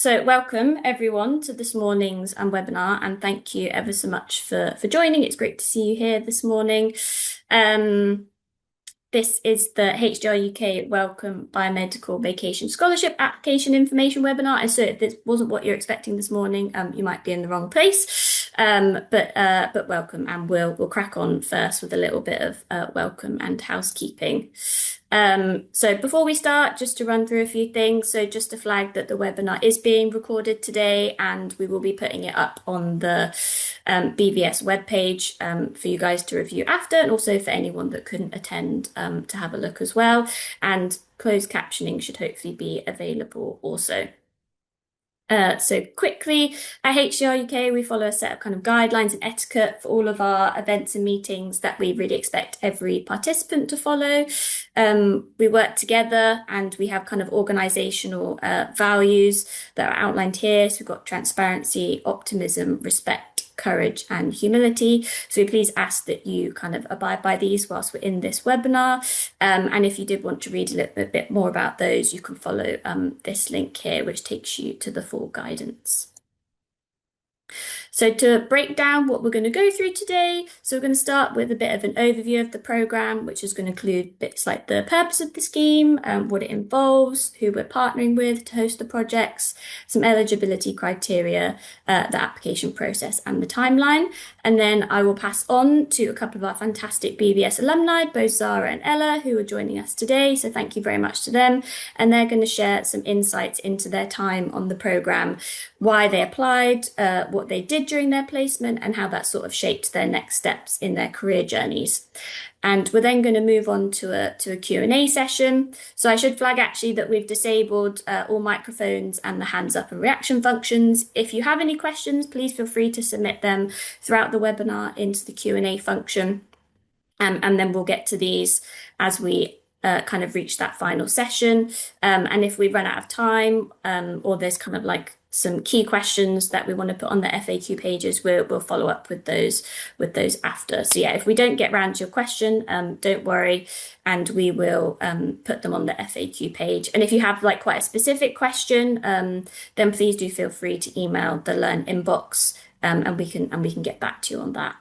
So welcome everyone to this morning's webinar, and thank you ever so much for joining. It's great to see you here this morning. This is the HDR UK-Wellcome Biomedical Vacation Scholarship Application Information webinar. And so if this wasn't what you're expecting this morning, you might be in the wrong place. But welcome, and we'll crack on first with a little bit of welcome and housekeeping. So before we start, just to run through a few things. So just to flag that the webinar is being recorded today, and we will be putting it up on the BVS webpage for you guys to review after, and also for anyone that couldn't attend to have a look as well. And closed captioning should hopefully be available also. So quickly, at HDR UK, we follow a set of kind of guidelines and etiquette for all of our events and meetings that we really expect every participant to follow. We work together, and we have kind of organizational values that are outlined here. So we've got transparency, optimism, respect, courage, and humility. So we please ask that you kind of abide by these whilst we're in this webinar. And if you did want to read a little bit more about those, you can follow this link here, which takes you to the full guidance. So to break down what we're going to go through today, so we're going to start with a bit of an overview of the programme, which is going to include bits like the purpose of the scheme, what it involves, who we're partnering with to host the projects, some eligibility criteria, the application process and the timeline. And then I will pass on to a couple of our fantastic BVS alumni, both Zara and Ella, who are joining us today. So thank you very much to them. And they're going to share some insights into their time on the programme, why they applied, what they did during their placement, and how that sort of shaped their next steps in their career journeys. And we're then going to move on to a Q&A session. So I should flag actually that we've disabled all microphones and the hands up and reaction functions. If you have any questions, please feel free to submit them throughout the webinar into the Q&A function. And then we'll get to these as we kind of reach that final session. And if we run out of time, or there's kind of like some key questions that we want to put on the FAQ pages, we'll follow up with those after. So yeah, if we don't get around to your question, don't worry, and we will put them on the FAQ page. And if you have like quite a specific question, then please do feel free to email the Learn inbox, and we can get back to you on that.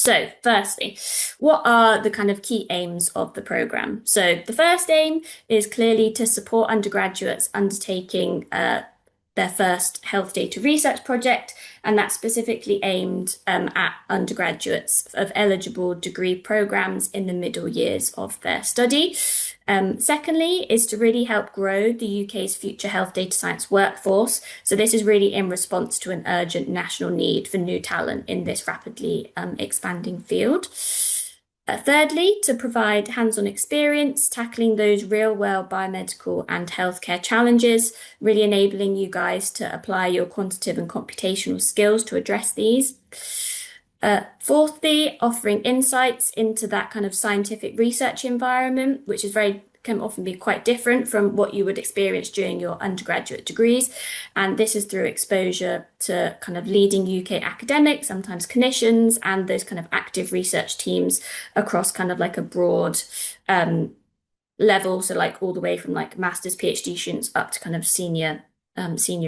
So firstly, what are the kind of key aims of the programme? So the first aim is clearly to support undergraduates undertaking their first health data research project, and that's specifically aimed at undergraduates of eligible degree programmes in the middle years of their study. Secondly, is to really help grow the UK's future health data science workforce. So this is really in response to an urgent national need for new talent in this rapidly expanding field. Thirdly, to provide hands-on experience tackling those real-world biomedical and healthcare challenges, really enabling you guys to apply your quantitative and computational skills to address these. Fourthly, offering insights into that kind of scientific research environment, which is can often be quite different from what you would experience during your undergraduate degrees. And this is through exposure to kind of leading UK academics, sometimes clinicians, and those kind of active research teams across kind of like a broad level. So like all the way from like master's, PhD students up to kind of senior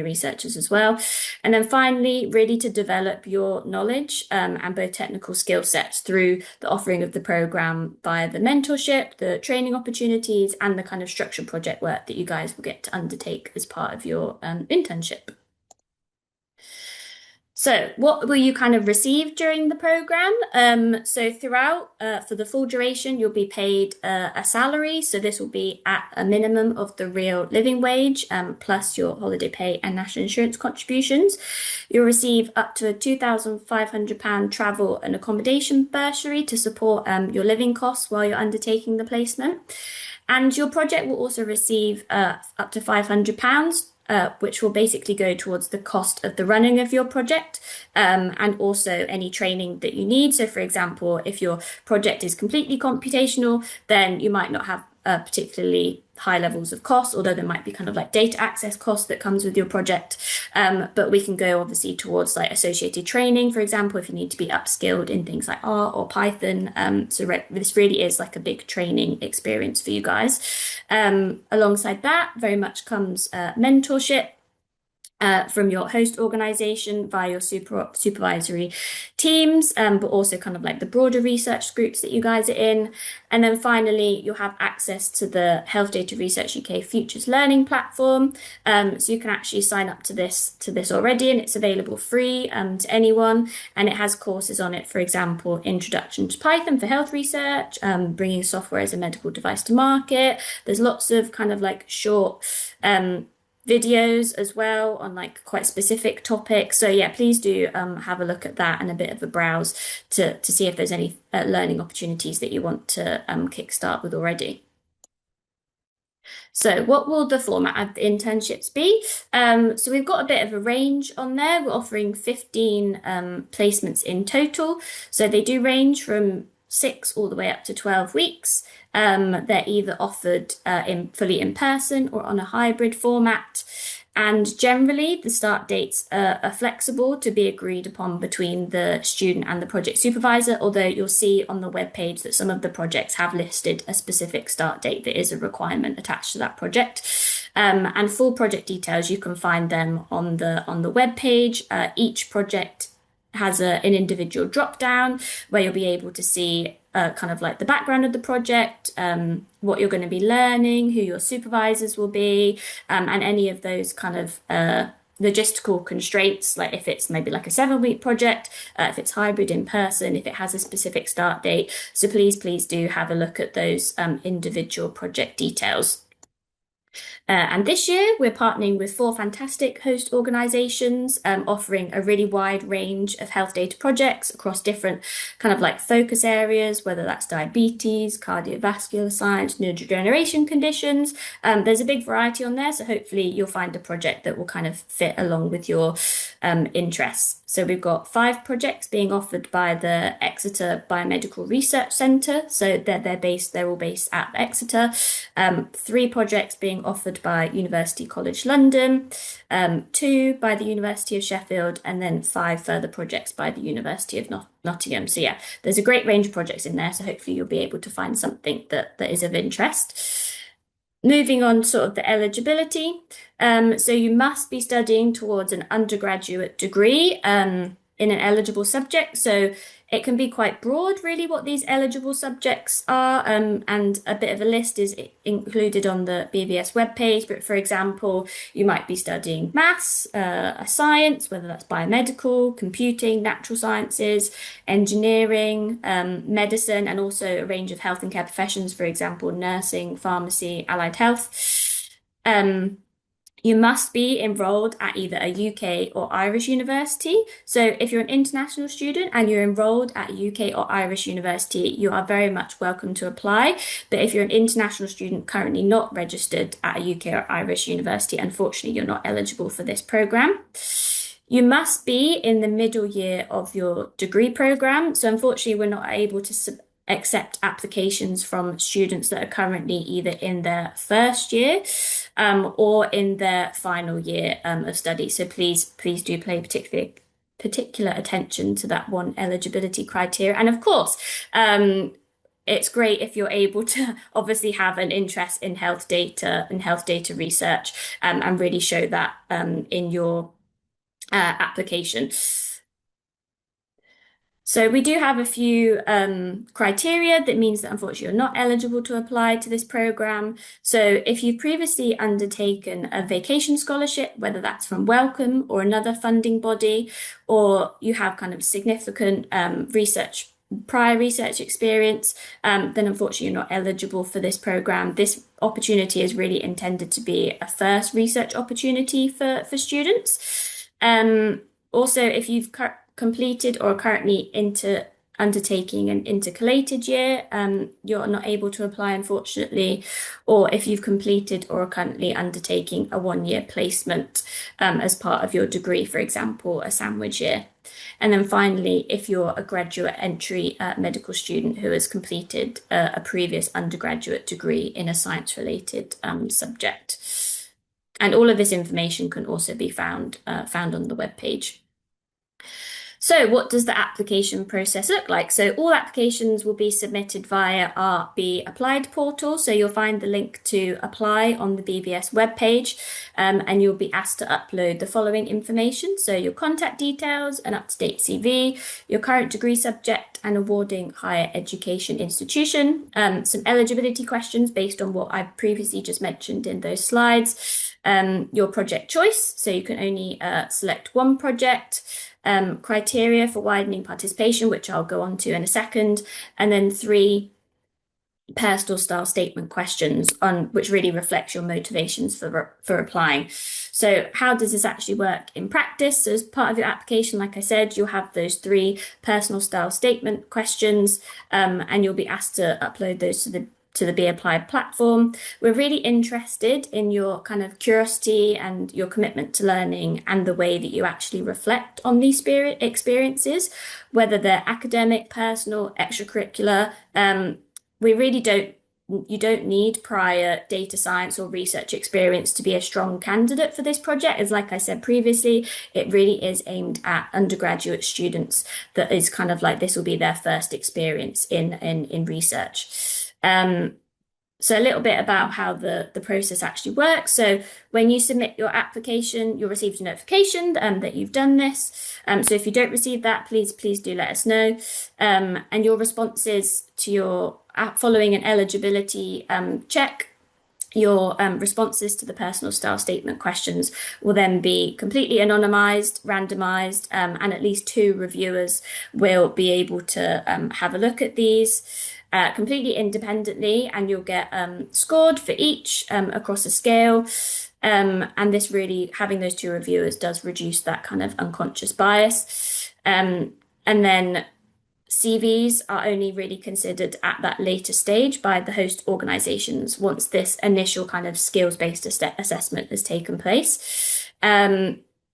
researchers as well. And then finally, really to develop your knowledge and both technical skill sets through the offering of the programme via the mentorship, the training opportunities, and the kind of structured project work that you guys will get to undertake as part of your internship. So what will you kind of receive during the programme? So throughout, for the full duration, you'll be paid a salary. So this will be at a minimum of the real living wage, plus your holiday pay and national insurance contributions. You'll receive up to a £2,500 travel and accommodation bursary to support your living costs while you're undertaking the placement. And your project will also receive up to £500, which will basically go towards the cost of the running of your project, and also any training that you need. So for example, if your project is completely computational, then you might not have particularly high levels of cost, although there might be kind of like data access cost that comes with your project. But we can go obviously towards like associated training, for example, if you need to be upskilled in things like R or Python. This really is like a big training experience for you guys. Alongside that, very much comes mentorship from your host organization via your supervisory teams, but also kind of like the broader research groups that you guys are in. And then finally, you'll have access to the Health Data Research UK Futures Learning platform. So you can actually sign up to this already, and it's available free to anyone. And it has courses on it, for example, Introduction to Python for health research, bringing software as a medical device to market. There's lots of kind of like short videos as well on like quite specific topics. So yeah, please do have a look at that and a bit of a browse to see if there's any learning opportunities that you want to kickstart with already. So what will the format of the internships be? So we've got a bit of a range on there. We're offering 15 placements in total. So they do range from 6 all the way up to 12 weeks. They're either offered fully in person or on a hybrid format. And generally, the start dates are flexible to be agreed upon between the student and the project supervisor, although you'll see on the webpage that some of the projects have listed a specific start date that is a requirement attached to that project. And full project details, you can find them on the webpage. Each project has an individual drop down where you'll be able to see kind of like the background of the project, what you're going to be learning, who your supervisors will be, and any of those kind of logistical constraints, like if it's maybe like a 7-week project, if it's hybrid in person, if it has a specific start date. So please do have a look at those individual project details. And this year, we're partnering with 4 fantastic host organisations, offering a really wide range of health data projects across different kind of like focus areas, whether that's diabetes, cardiovascular science, neurodegeneration conditions. There's a big variety on there, so hopefully you'll find a project that will kind of fit along with your interests. So we've got 5 projects being offered by the Exeter Biomedical Research Centre. So they're all based at Exeter. 3 projects being offered by University College London, 2 by the University of Sheffield, and then 5 further projects by the University of Nottingham. So yeah, there's a great range of projects in there. So hopefully you'll be able to find something that is of interest. Moving on sort of the eligibility. So you must be studying towards an undergraduate degree in an eligible subject. So it can be quite broad, really, what these eligible subjects are, and a bit of a list is included on the BVS webpage. But for example, you might be studying maths, a science, whether that's biomedical, computing, natural sciences, engineering, medicine, and also a range of health and care professions, for example, nursing, pharmacy, allied health. You must be enrolled at either a UK or Irish university. So if you're an international student and you're enrolled at a UK or Irish university, you are very much welcome to apply. But if you're an international student currently not registered at a UK or Irish university, unfortunately, you're not eligible for this programme. You must be in the middle year of your degree programme. So unfortunately, we're not able to accept applications from students that are currently either in their first year or in their final year of study. So please do pay particular attention to that one eligibility criteria. And of course, it's great if you're able to obviously have an interest in health data and health data research and really show that in your application. So we do have a few criteria that means that unfortunately you're not eligible to apply to this programme. So if you've previously undertaken a vacation scholarship, whether that's from Wellcome or another funding body, or you have kind of significant prior research experience, then unfortunately you're not eligible for this programme. This opportunity is really intended to be a first research opportunity for students. Also, if you've completed or are currently undertaking an intercalated year, you're not able to apply, unfortunately, or if you've completed or are currently undertaking a 1-year placement as part of your degree, for example, a sandwich year. And then finally, if you're a graduate entry medical student who has completed a previous undergraduate degree in a science-related subject. And all of this information can also be found on the webpage. So what does the application process look like? So all applications will be submitted via our Be Applied portal. So you'll find the link to apply on the BVS webpage, and you'll be asked to upload the following information. So your contact details, an up-to-date CV, your current degree subject and awarding higher education institution, some eligibility questions based on what I've previously just mentioned in those slides, your project choice. So you can only select one project. Criteria for widening participation, which I'll go on to in a second, and then 3 personal style statement questions on which really reflects your motivations for applying. So how does this actually work in practice? So as part of your application, like I said, you'll have those 3 personal style statement questions, and you'll be asked to upload those to the Be Applied platform. We're really interested in your kind of curiosity and your commitment to learning and the way that you actually reflect on these experiences, whether they're academic, personal, extracurricular. You don't need prior data science or research experience to be a strong candidate for this project. As like I said previously, it really is aimed at undergraduate students that is kind of like this will be their first experience in research. So a little bit about how the process actually works. So when you submit your application, you'll receive a notification that you've done this. So if you don't receive that, please do let us know. And your responses to your following an eligibility check, your responses to the personal style statement questions will then be completely anonymized, randomized, and at least 2 reviewers will be able to have a look at these. Completely independently, and you'll get scored for each across a scale. And this really, having those 2 reviewers does reduce that kind of unconscious bias. And then CVs are only really considered at that later stage by the host organizations once this initial kind of skills-based assessment has taken place.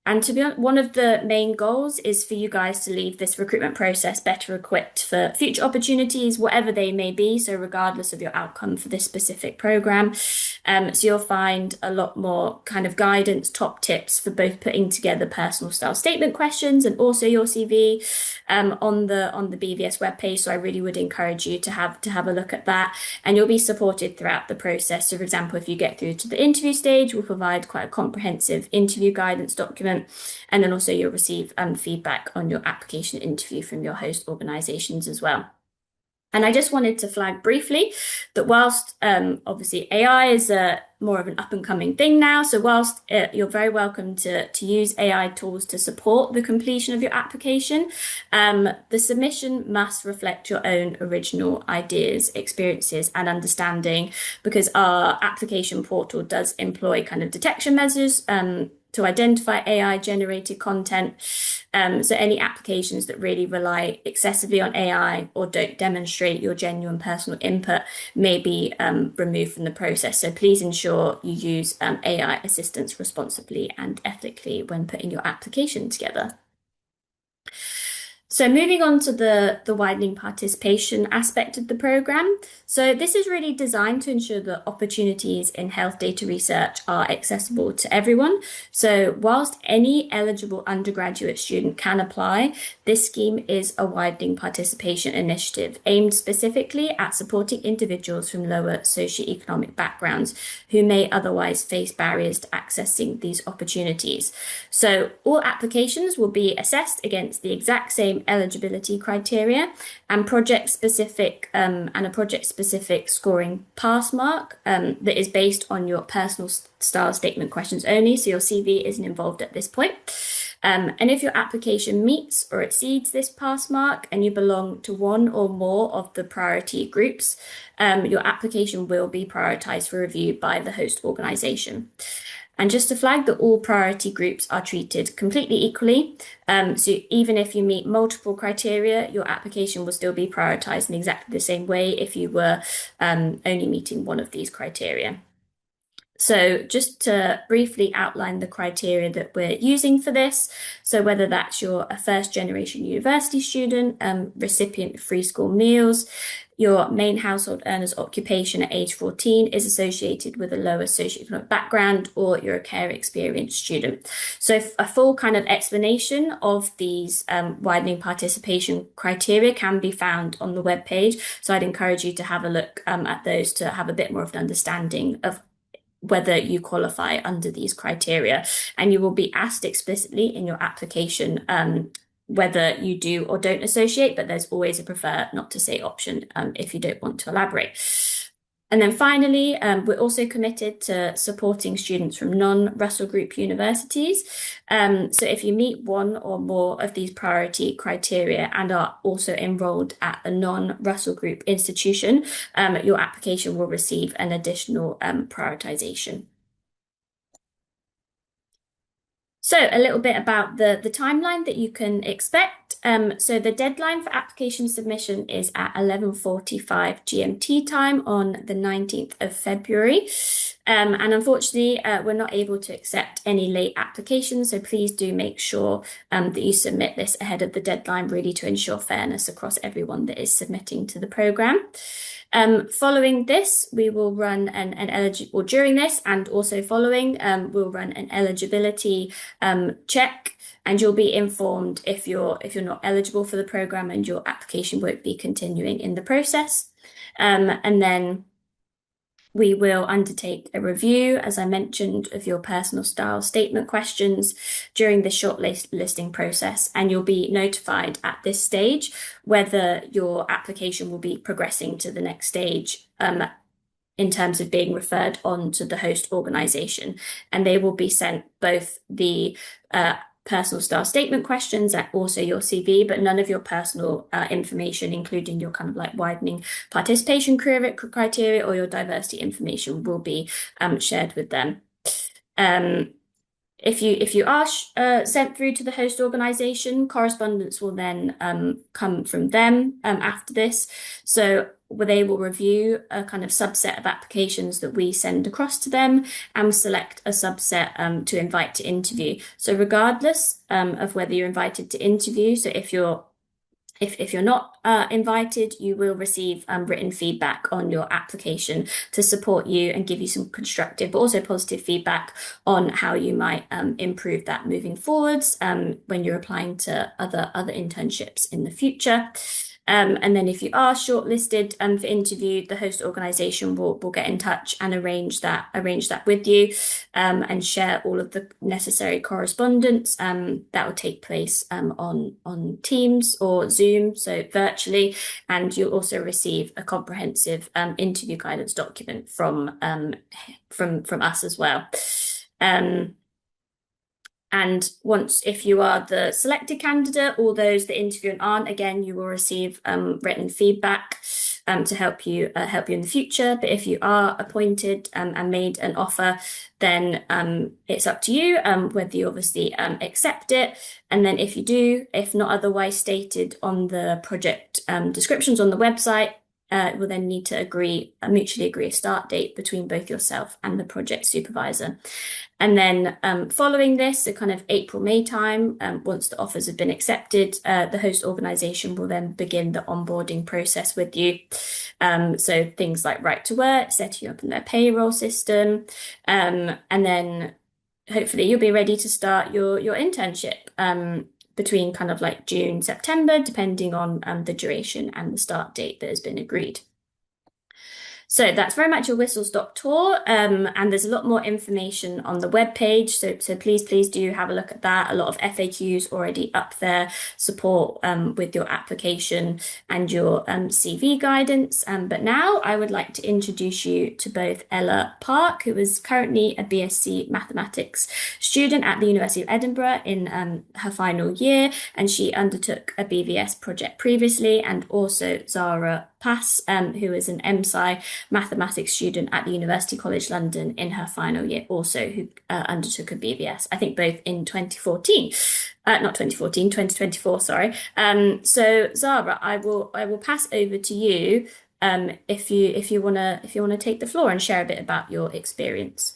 And to be honest, one of the main goals is for you guys to leave this recruitment process better equipped for future opportunities, whatever they may be. So regardless of your outcome for this specific program. So you'll find a lot more kind of guidance, top tips for both putting together personal style statement questions and also your CV on the BVS webpage. So I really would encourage you to have a look at that, and you'll be supported throughout the process. So for example, if you get through to the interview stage, we'll provide quite a comprehensive interview guidance document. And then also you'll receive feedback on your application interview from your host organizations as well. And I just wanted to flag briefly that whilst obviously AI is more of an up and coming thing now, so whilst you're very welcome to use AI tools to support the completion of your application, the submission must reflect your own original ideas, experiences and understanding, because our application portal does employ kind of detection measures to identify AI generated content. So any applications that really rely excessively on AI or don't demonstrate your genuine personal input may be removed from the process. So please ensure you use AI assistance responsibly and ethically when putting your application together. So moving on to the widening participation aspect of the program. So this is really designed to ensure that opportunities in health data research are accessible to everyone. So whilst any eligible undergraduate student can apply, this scheme is a widening participation initiative aimed specifically at supporting individuals from lower socioeconomic backgrounds who may otherwise face barriers to accessing these opportunities. So all applications will be assessed against the exact same eligibility criteria and a project specific scoring pass mark that is based on your personal style statement questions only. So your CV isn't involved at this point. And if your application meets or exceeds this pass mark and you belong to one or more of the priority groups, your application will be prioritized for review by the host organization. And just to flag that all priority groups are treated completely equally. So even if you meet multiple criteria, your application will still be prioritized in exactly the same way if you were only meeting one of these criteria. So just to briefly outline the criteria that we're using for this, so whether that's you're a first generation university student, recipient of free school meals, your main household earner's occupation at age 14 is associated with a lower socioeconomic background, or you're a care experienced student. So a full kind of explanation of these widening participation criteria can be found on the webpage. So I'd encourage you to have a look at those to have a bit more of an understanding of whether you qualify under these criteria. And you will be asked explicitly in your application whether you do or don't associate, but there's always a prefer not to say option if you don't want to elaborate. And then finally, we're also committed to supporting students from non-Russell Group universities. So if you meet one or more of these priority criteria and are also enrolled at a non-Russell Group institution, your application will receive an additional prioritization. So a little bit about the timeline that you can expect. So the deadline for application submission is at 11:45 GMT time on the 19th of February. And unfortunately, we're not able to accept any late applications. So please do make sure that you submit this ahead of the deadline, really to ensure fairness across everyone that is submitting to the programme. Following this, we will run during this and also following, we'll run an eligibility check, and you'll be informed if you're not eligible for the programme and your application won't be continuing in the process. And then we will undertake a review, as I mentioned, of your personal style statement questions during the shortlisting process, and you'll be notified at this stage whether your application will be progressing to the next stage in terms of being referred on to the host organisation. And they will be sent both the personal style statement questions and also your CV, but none of your personal information, including your kind of like widening participation criteria or your diversity information, will be shared with them. If you are sent through to the host organisation, correspondence will then come from them after this. So they will review a kind of subset of applications that we send across to them and select a subset to invite to interview. So regardless of whether you're invited to interview, so if you're not invited, you will receive written feedback on your application to support you and give you some constructive but also positive feedback on how you might improve that moving forwards when you're applying to other internships in the future. And then if you are shortlisted for interview, the host organisation will get in touch and arrange that with you and share all of the necessary correspondence that will take place on Teams or Zoom, so virtually. And you'll also receive a comprehensive interview guidance document from us as well. And if you are the selected candidate, or those that interview and aren't, again, you will receive written feedback to help you in the future. But if you are appointed and made an offer, then it's up to you whether you obviously accept it. And then if you do, if not otherwise stated on the project descriptions on the website, will then need to mutually agree a start date between both yourself and the project supervisor. And then following this, so kind of April, May time, once the offers have been accepted, the host organisation will then begin the onboarding process with you. So things like right to work, setting up in their payroll system, and then hopefully you'll be ready to start your internship between kind of like June, September, depending on the duration and the start date that has been agreed. So that's very much a whistle-stop tour, and there's a lot more information on the webpage. So please do have a look at that. A lot of FAQs already up there, support with your application and your CV guidance. But now I would like to introduce you to both Ella Park, who is currently a BSc Mathematics student at the University of Edinburgh in her final year, and she undertook a BVS project previously, and also Zara Pass, who is an MSci mathematics student at the University College London in her final year, also who undertook a BBS, I think both in 2014. Not 2014, 2024, sorry. So Zara, I will pass over to you if you wanna take the floor and share a bit about your experience.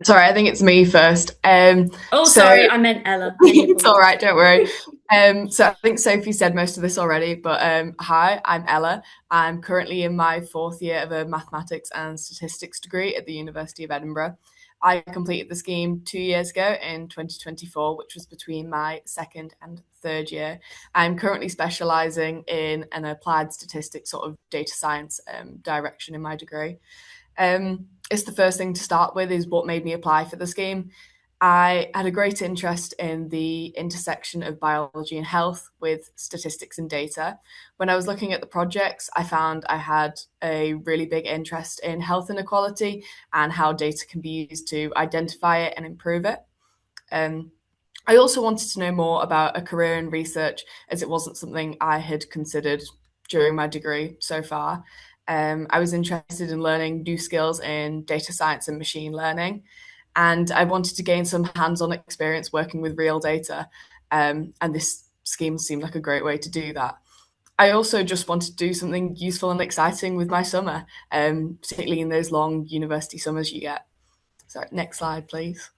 Sorry, I think it's me first. Oh, So sorry, I meant Ella. Many it's all apologies. right, don't worry. So I think Sophie said most of this already, but hi, I'm Ella. I'm currently in my fourth year of a mathematics and statistics degree at the University of Edinburgh. I completed the scheme 2 years ago in 2024, which was between my second and third year. I'm currently specialising in an applied statistics sort of data science direction in my degree. It's the first thing to start with is what made me apply for the scheme. I had a great interest in the intersection of biology and health with statistics and data. When I was looking at the projects, I found I had a really big interest in health inequality and how data can be used to identify it and improve it. Um, I also wanted to know more about a career in research as it wasn't something I had considered during my degree so far. I was interested in learning new skills in data science and machine learning, and I wanted to gain some hands on experience working with real data. And this scheme seemed like a great way to do that. I also just wanted to do something useful and exciting with my summer, particularly in those long university summers you get. So, next slide, please.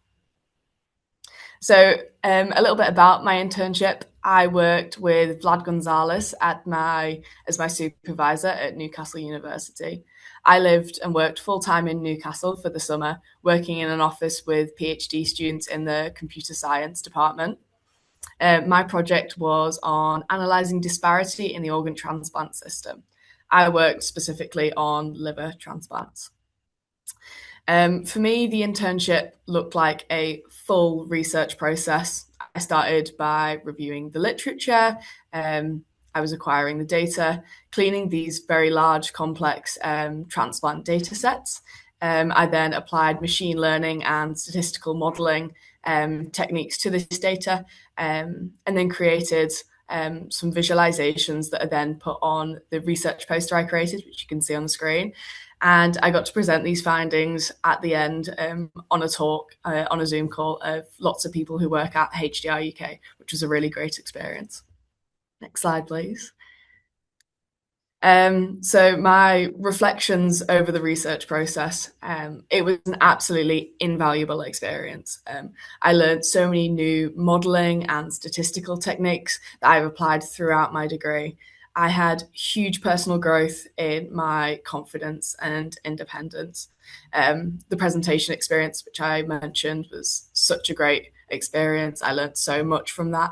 So, a little bit about my internship. I worked with Vlad Gonzalez as my supervisor at Newcastle University. I lived and worked full time in Newcastle for the summer, working in an office with PhD students in the computer science department. My project was on analysing disparity in the organ transplant system. I worked specifically on liver transplants. For me, the internship looked like a full research process. I started by reviewing the literature. I was acquiring the data, cleaning these very large, complex transplant data sets. I then applied machine learning and statistical modeling techniques to this data, and then created some visualizations that are then put on the research poster I created, which you can see on the screen. And I got to present these findings at the end on a talk, on a Zoom call of lots of people who work at HDR UK, which was a really great experience. Next slide, please. So my reflections over the research process, it was an absolutely invaluable experience. I learned so many new modeling and statistical techniques that I've applied throughout my degree. I had huge personal growth in my confidence and independence. The presentation experience, which I mentioned, was such a great experience. I learned so much from that,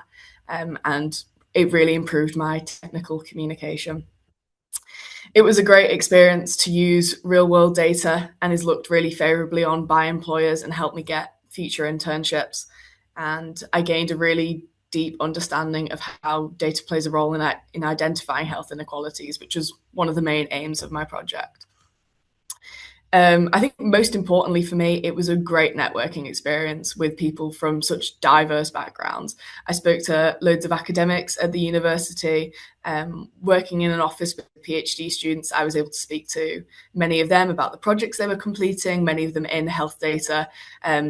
and it really improved my technical communication. It was a great experience to use real world data and is looked really favourably on by employers and helped me get future internships. And I gained a really deep understanding of how data plays a role in identifying health inequalities, which was one of the main aims of my project. I think most importantly for me, it was a great networking experience with people from such diverse backgrounds. I spoke to loads of academics at the university. Working in an office with PhD students, I was able to speak to many of them about the projects they were completing, many of them in health data.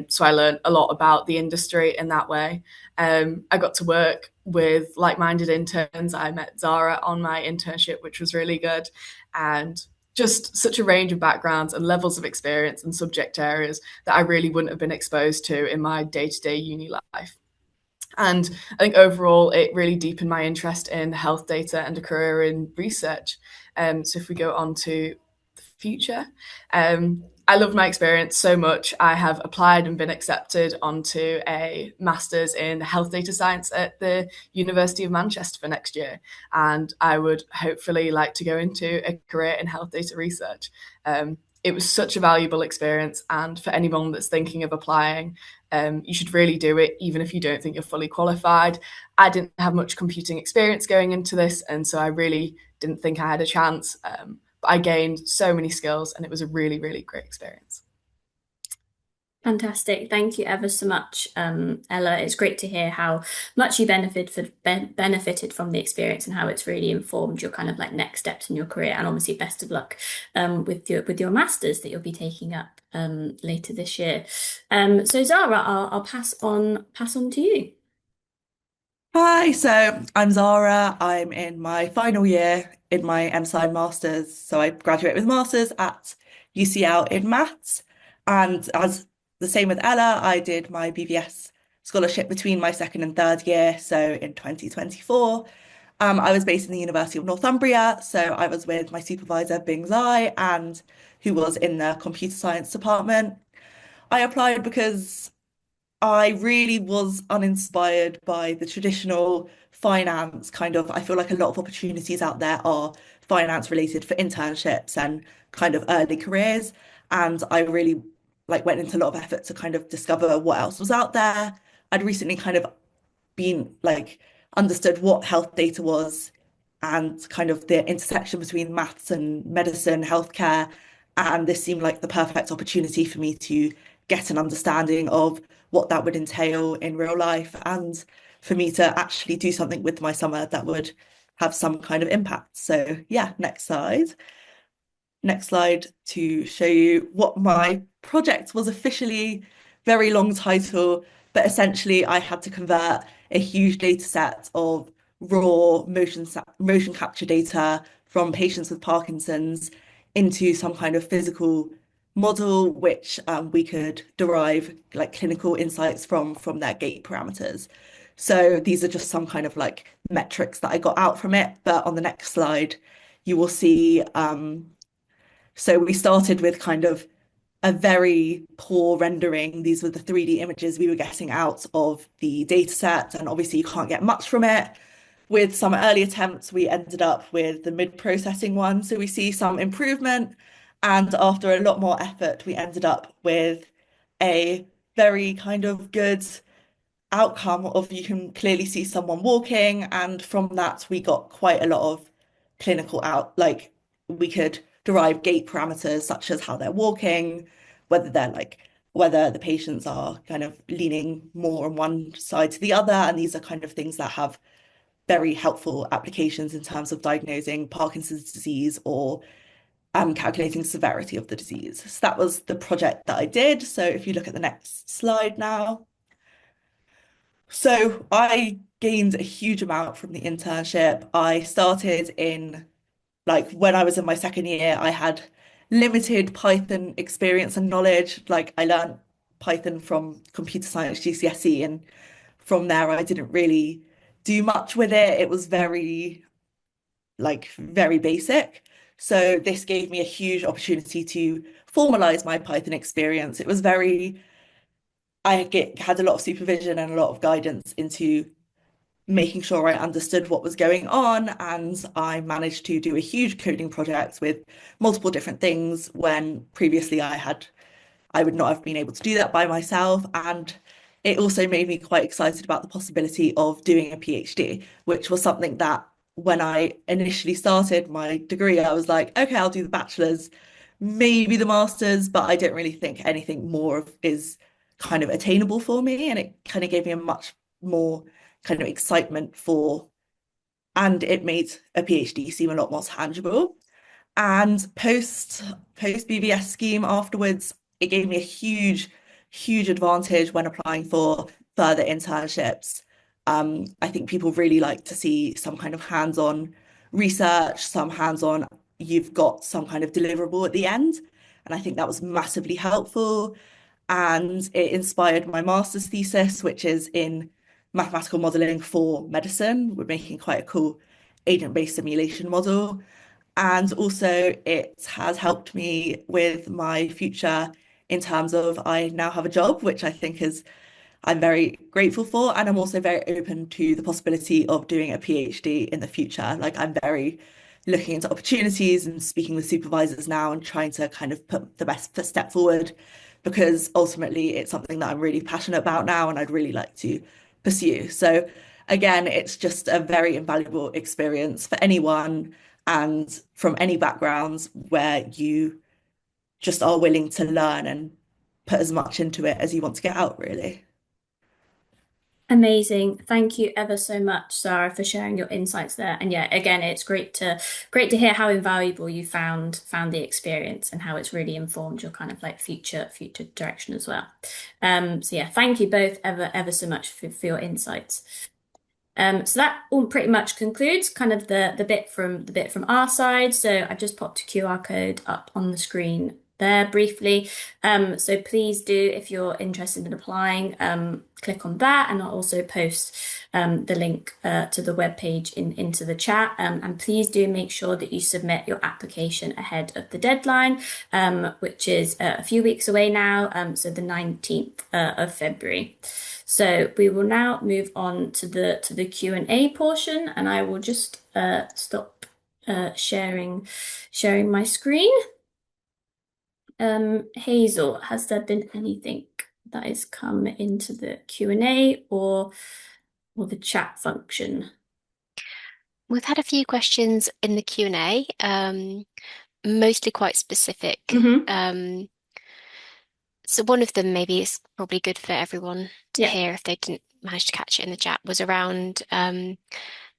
So I learned a lot about the industry in that way. I got to work with like-minded interns. I met Zara on my internship, which was really good. And just such a range of backgrounds and levels of experience and subject areas that I really wouldn't have been exposed to in my day-to-day uni life. And I think overall, it really deepened my interest in health data and a career in research. So if we go on to the future, I loved my experience so much. I have applied and been accepted onto a master's in health data science at the University of Manchester for next year. And I would hopefully like to go into a career in health data research. It was such a valuable experience. And for anyone that's thinking of applying, you should really do it, even if you don't think you're fully qualified. I didn't have much computing experience going into this, and so I really didn't think I had a chance. But I gained so many skills, and it was a really, really great experience. Fantastic. Thank you ever so much, Ella. It's great to hear how much you benefited from the experience and how it's really informed your kind of like next steps in your career. And obviously, best of luck with your masters that you'll be taking up later this year. So Zara, I'll pass on to you. Hi, so I'm Zara. I'm in my final year in my MSci Masters. So I graduate with Masters at UCL in Maths. And as the same with Ella, I did my BBS scholarship between my second and third year. So in 2024, I was based in the University of Northumbria. So I was with my supervisor, Bing Zai, and who was in the computer science department. I applied because I really was uninspired by the traditional finance kind of. I feel like a lot of opportunities out there are finance related for internships and kind of early careers. And I really went into a lot of effort to kind of discover what else was out there. I'd recently kind of been understood what health data was and kind of the intersection between maths and medicine, healthcare. And this seemed like the perfect opportunity for me to get an understanding of what that would entail in real life and for me to actually do something with my summer that would have some kind of impact. So yeah, next slide to show you what my project was officially. Very long title, but essentially I had to convert a huge data set of raw motion capture data from patients with Parkinson's into some kind of physical model, which we could derive clinical insights from their gait parameters. So these are just some kind of metrics that I got out from it. But on the next slide, you will see so we started with kind of a very poor rendering. These were the 3D images we were getting out of the data set, and obviously you can't get much from it. With some early attempts, we ended up with the mid-processing one. So we see some improvement. And after a lot more effort, we ended up with a very kind of good outcome of you can clearly see someone walking. And from that, we got quite a lot of clinical out, we could derive gait parameters such as how they're walking, whether they're whether the patients are kind of leaning more on one side to the other. And these are kind of things that have very helpful applications in terms of diagnosing Parkinson's disease or calculating severity of the disease. So that was the project that I did. So if you look at the next slide now. So I gained a huge amount from the internship. I started in when I was in my second year, I had limited Python experience and knowledge. I learned Python from computer science GCSE, and from there I didn't really do much with it. It was very basic. So this gave me a huge opportunity to formalize my Python experience. It was had a lot of supervision and a lot of guidance into making sure I understood what was going on. And I managed to do a huge coding project with multiple different things when previously I would not have been able to do that by myself. And it also made me quite excited about the possibility of doing a PhD, which was something that when I initially started my degree, I was like, okay, I'll do the bachelor's, maybe the master's, but I didn't really think anything more is kind of attainable for me. And it kind of gave me a much more kind of excitement and it made a PhD seem a lot more tangible. And post BBS scheme afterwards, it gave me a huge advantage when applying for further internships. I think people really like to see some kind of hands-on research, some hands-on, you've got some kind of deliverable at the end. And I think that was massively helpful. And it inspired my master's thesis, which is in mathematical modeling for medicine. We're making quite a cool agent-based simulation model. And also, it has helped me with my future in terms of I now have a job, which I think is I'm very grateful for. And I'm also very open to the possibility of doing a PhD in the future. I'm very looking into opportunities and speaking with supervisors now and trying to kind of put the best step forward because ultimately it's something that I'm really passionate about now and I'd really like to pursue. So again, it's just a very invaluable experience for anyone and from any backgrounds where you just are willing to learn and put as much into it as you want to get out, really. Amazing. Thank you ever so much, Sarah, for sharing your insights there. And yeah, again, it's great to hear how invaluable you found the experience and how it's really informed your kind of like future direction as well. So yeah, thank you both ever so much for your insights. So that all pretty much concludes kind of the bit from our side. So I've just popped a QR code up on the screen there briefly. So please do, if you're interested in applying, click on that, and I'll also post the link to the webpage into the chat. And please do make sure that you submit your application ahead of the deadline, which is a few weeks away now. So the 19th of February. So we will now move on to the Q&A portion, and I will just stop sharing my screen. Hazel, has there been anything that has come into the Q&A or the chat function? We've had a few questions in the Q&A, mostly quite specific. So one of them maybe is probably good for everyone to hear if they didn't manage to catch it in the chat, was around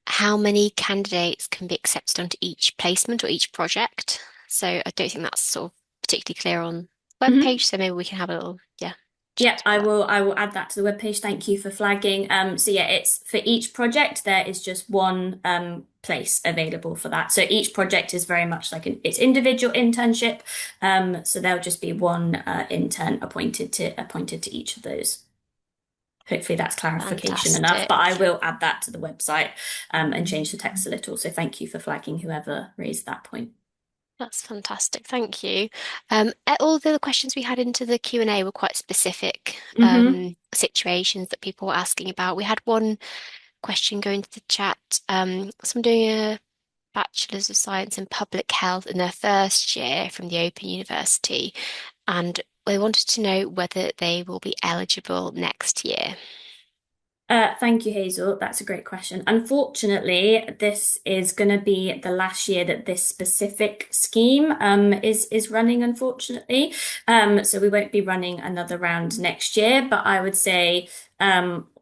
how many candidates can be accepted onto each placement or each project. So I don't think that's sort of particularly clear on the webpage, so maybe we can have a little, Yeah, I will add that to the webpage. Thank you for flagging. So yeah, it's for each project, there is just one place available for that. So each project is very much like it's individual internship. So there'll just be one intern appointed to each of those. Hopefully that's clarification enough, but I will add that to the website and change the text a little. So thank you for flagging whoever raised that point. That's fantastic. Thank you. All the questions we had into the Q&A were quite specific situations that people were asking about. We had one question go into the chat. Someone doing a Bachelor's of Science in Public Health in their first year from the Open University, and they wanted to know whether they will be eligible next year. Thank you, Hazel. That's a great question. Unfortunately, this is going to be the last year that this specific scheme is running, unfortunately. So we won't be running another round next year, but I would say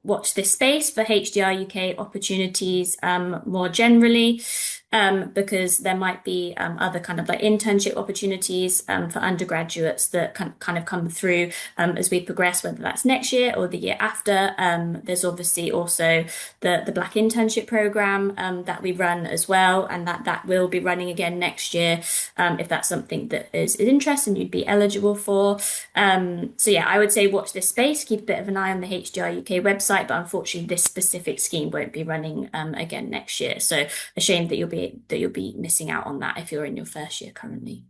watch this space for HDR UK opportunities more generally. Because there might be other kind of like internship opportunities for undergraduates that kind of come through as we progress, whether that's next year or the year after. There's obviously also the Black Internship Programme that we run as well, and that will be running again next year if that's something that is interest and you'd be eligible for. So yeah, I would say watch this space, keep a bit of an eye on the HDR UK website, but unfortunately this specific scheme won't be running again next year. So a shame that you'll be missing out on that if you're in your first year currently.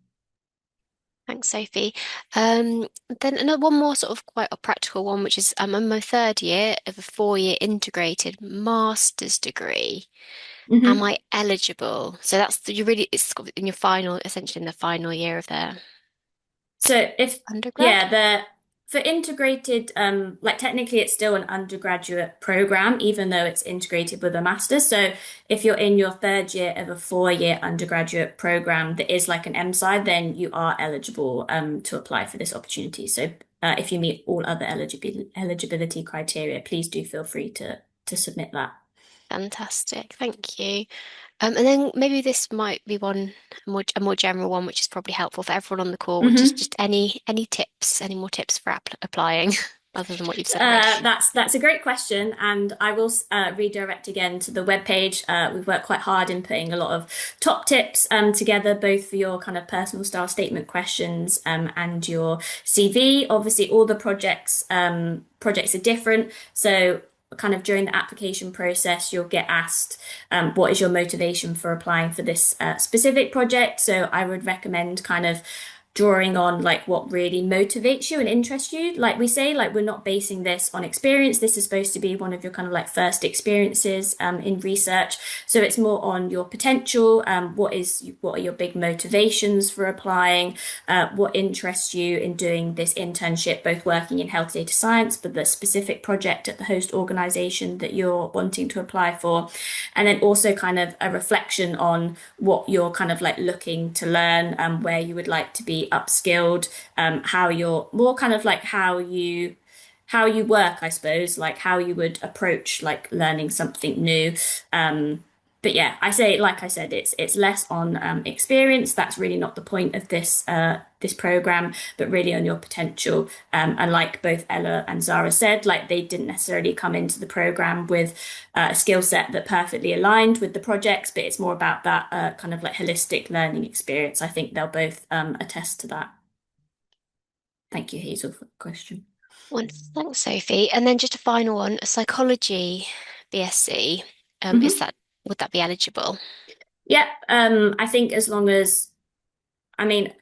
Thanks, Sophie. Then another one more sort of quite a practical one, which is I'm in my third year of a 4-year integrated master's degree. Am I eligible? So it's in your final, essentially in the final year of their undergrad. For integrated, like technically it's still an undergraduate program, even though it's integrated with a master's. So if you're in your third year of a 4-year undergraduate program that is like an MSci, then you are eligible to apply for this opportunity. So if you meet all other eligibility criteria, please do feel free to submit that. Fantastic, thank you. And then maybe this might be a more general one, which is probably helpful for everyone on the call, which is just any more tips for applying other than what you've said already? That's a great question, and I will redirect again to the webpage. We've worked quite hard in putting a lot of top tips together, both for your kind of personal style statement questions and your CV. Obviously, all the projects are different, so kind of during the application process, you'll get asked what is your motivation for applying for this specific project. So I would recommend kind of drawing on like what really motivates you and interests you. Like we say, like we're not basing this on experience. This is supposed to be one of your kind of like first experiences in research. So it's more on your potential. What are your big motivations for applying? What interests you in doing this internship, both working in health data science, but the specific project at the host organization that you're wanting to apply for. And then also kind of a reflection on what you're kind of like looking to learn, where you would like to be upskilled, how you're more kind of like how you work, I suppose, like how you would approach like learning something new. But yeah, I say, like I said, it's less on experience. That's really not the point of this program, but really on your potential. And like both Ella and Zara said, like they didn't necessarily come into the program with a skill set that perfectly aligned with the projects, but it's more about that kind of like holistic learning experience. I think they'll both attest to that. Thank you, Hazel, for the question. Wonderful. Thanks, Sophie. And then just a final one, a psychology BSc. Would that be eligible? Yeah, I think as long as, I mean,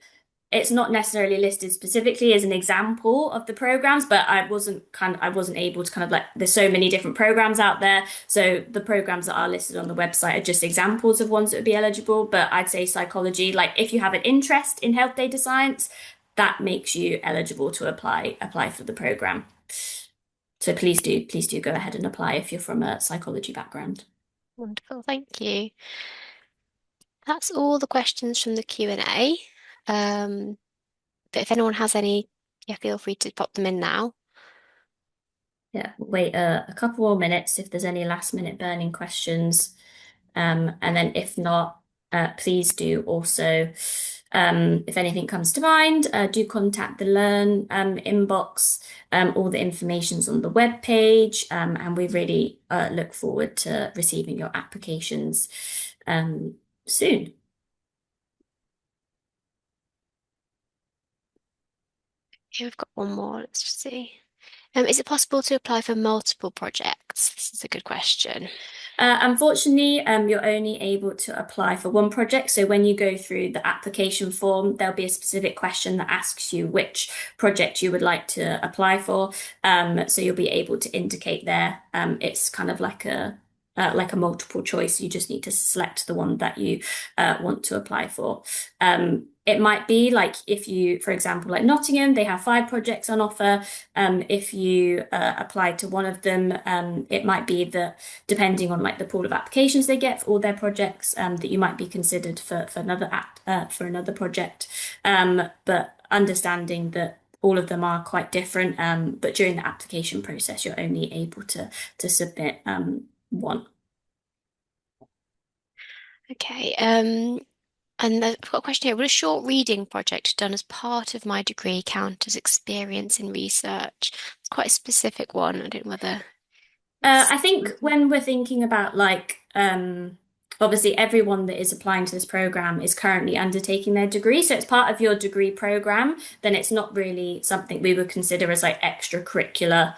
it's not necessarily listed specifically as an example of the programs, but I wasn't able to kind of like, there's so many different programs out there. So the programs that are listed on the website are just examples of ones that would be eligible. But I'd say psychology, like if you have an interest in health data science, that makes you eligible to apply for the program. So please do go ahead and apply if you're from a psychology background. Wonderful, thank you. That's all the questions from the Q&A. But if anyone has any, yeah, feel free to pop them in now. Yeah, wait a couple more minutes if there's any last minute burning questions. And then if not, please do also, if anything comes to mind, do contact the Learn inbox. All the information's on the web page, and we really look forward to receiving your applications soon. Okay, we've got one more. Let's just see. Is it possible to apply for multiple projects? This is a good question. Unfortunately, you're only able to apply for one project. So when you go through the application form, there'll be a specific question that asks you which project you would like to apply for. So you'll be able to indicate there. It's kind of like a multiple choice. You just need to select the one that you want to apply for. It might be like if you, for example, like Nottingham, they have 5 projects on offer. If you apply to one of them, it might be that depending on like the pool of applications they get for all their projects, that you might be considered for another project. But understanding that all of them are quite different, but during the application process, you're only able to submit one. Okay. And I've got a question here. Would a short reading project done as part of my degree count as experience in research? It's quite a specific one. I don't know whether I think when we're thinking about like obviously everyone that is applying to this program is currently undertaking their degree, so it's part of your degree program, then it's not really something we would consider as like extracurricular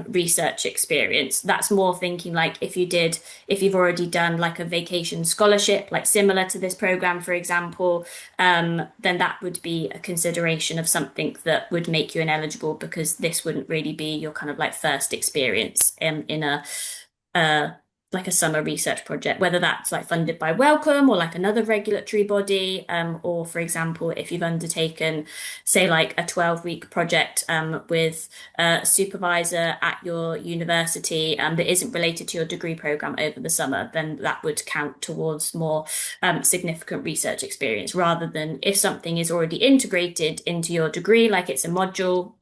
research experience. That's more thinking like if you've already done like a vacation scholarship, like similar to this program, for example, then that would be a consideration of something that would make you ineligible because this wouldn't really be your kind of like first experience in a like a summer research project, whether that's like funded by Wellcome or like another regulatory body, or for example, if you've undertaken, say, like a 12-week project with a supervisor at your university that isn't related to your degree program over the summer, then that would count towards more significant research experience rather than if something is already integrated into your degree, like it's a module,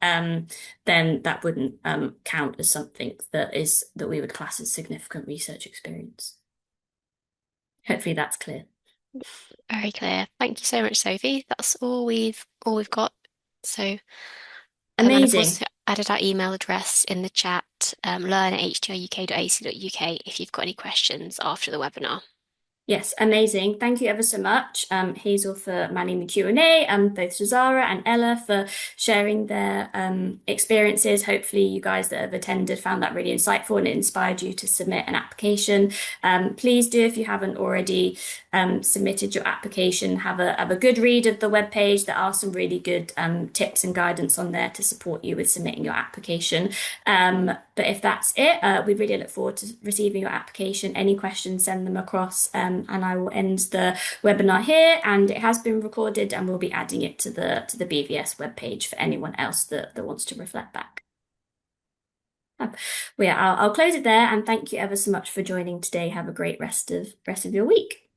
then that wouldn't count as something that we would class as significant research experience. Hopefully that's clear. very clear. Thank you so much, Sophie. That's all we've got. So and I've Amazing. also added our email address in the chat, learn@hdruk.ac.uk if you've got any questions after the webinar. Yes, amazing. Thank you ever so much, Hazel, for manning the Q&A, and both Zara and Ella for sharing their experiences. Hopefully you guys that have attended found that really insightful and it inspired you to submit an application. Please do, if you haven't already submitted your application, have a good read of the webpage. There are some really good tips and guidance on there to support you with submitting your application. But if that's it, we really look forward to receiving your application. Any questions, send them across, and I will end the webinar here. And it has been recorded, and we'll be adding it to the BVS webpage for anyone else that wants to reflect back. Well, yeah, I'll close it there, and thank you ever so much for joining today. Have a great rest of your week.